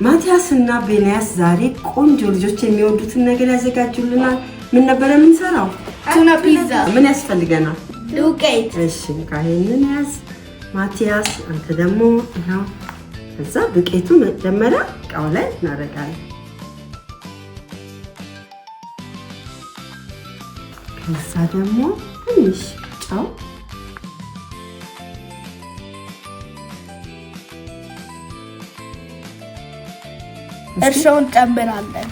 ማቲያስ እና ቤንያስ ዛሬ ቆንጆ ልጆች የሚወዱትን ነገር ያዘጋጁልናል። ምን ነበር የምንሰራው? ቱና ፒዛ። ምን ያስፈልገናል? ዱቄት። እሺ ካሄንን ያዝ ማቲያስ፣ አንተ ደግሞ ይሄው። ከዛ ዱቄቱን መጀመሪያ እቃው ላይ እናደርጋለን። ከዛ ደግሞ ትንሽ ጨው፣ እርሾውን ጨምራለን።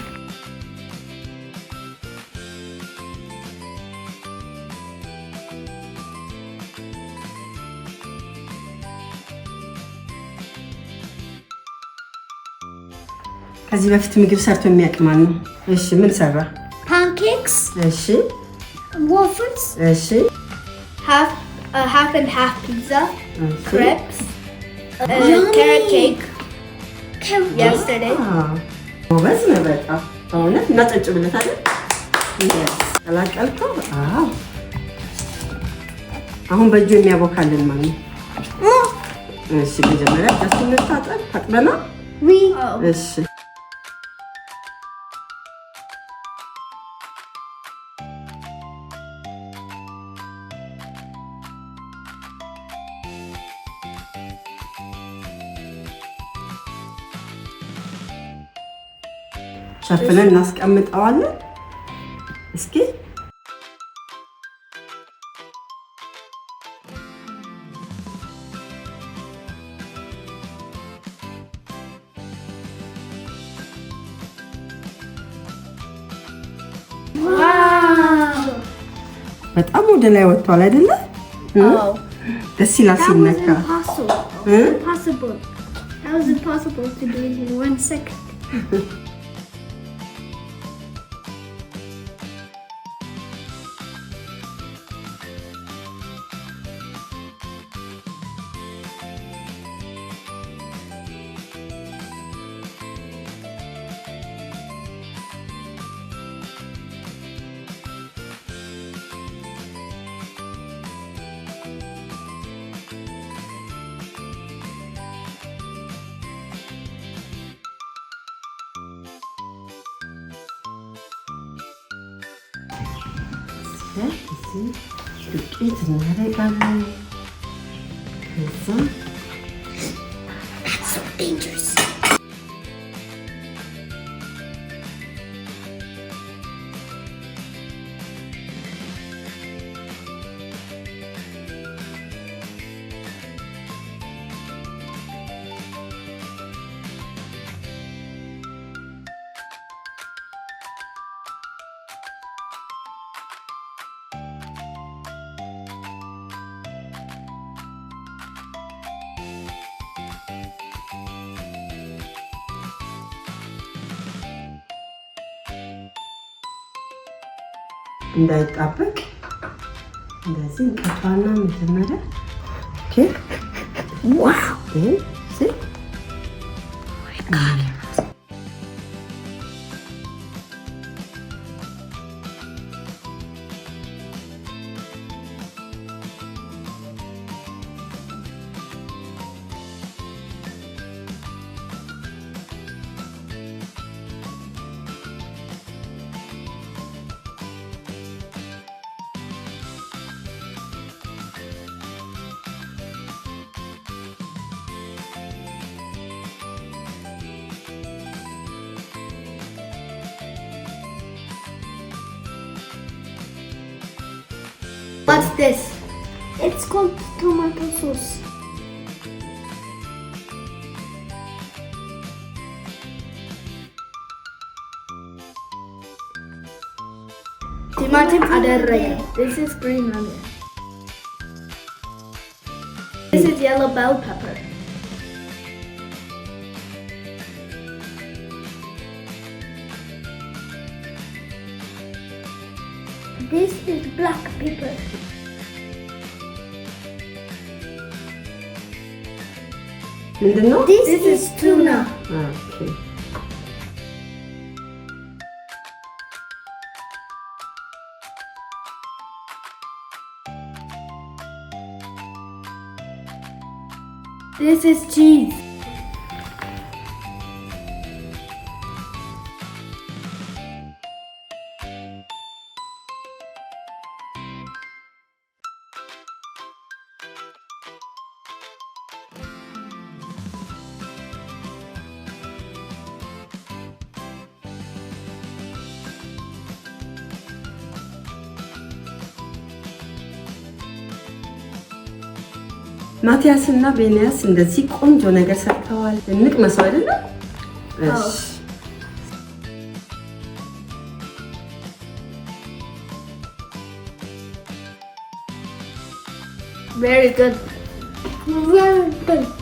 ከዚህ በፊት ምግብ ሰርቶ የሚያውቅ ማን ነው? እሺ ምን ሰራ? ፓንኬክስ። እሺ ዋፍልስ። እሺ half and half pizza. Crepes. Carrot cake. Yesterday. ጎበዝ ነው በጣም በእውነት። እናጨጭብለታለን። ቀላቀልከው? አዎ። አሁን በእጁ የሚያቦካልን ማን ነው? እሺ መጀመሪያ እሱን ታጥበና። እሺ ሸፍነን እናስቀምጠዋለን። እስኪ በጣም ወደ ላይ ወጥቷል አይደለ? ደስ ይላል ሲነካ። How is it possible to do it in 1 second? ዱቄት እናደርጋለን። ከዛ እንዳይጣበቅ እንደዚህ እንቀጣና መጀመሪያ ኦኬ። ዋው What's this? It's called tomato sauce. Timatim adarraya. This is green onion. This is yellow bell pepper. This is black pepper. ምንድነው? This is tuna. ኦኬ This is cheese. ማቲያስ እና ቤንያስ እንደዚህ ቆንጆ ነገር ሰርተዋል። እንቅመሰው አይደለ? እሺ Very good. Very good.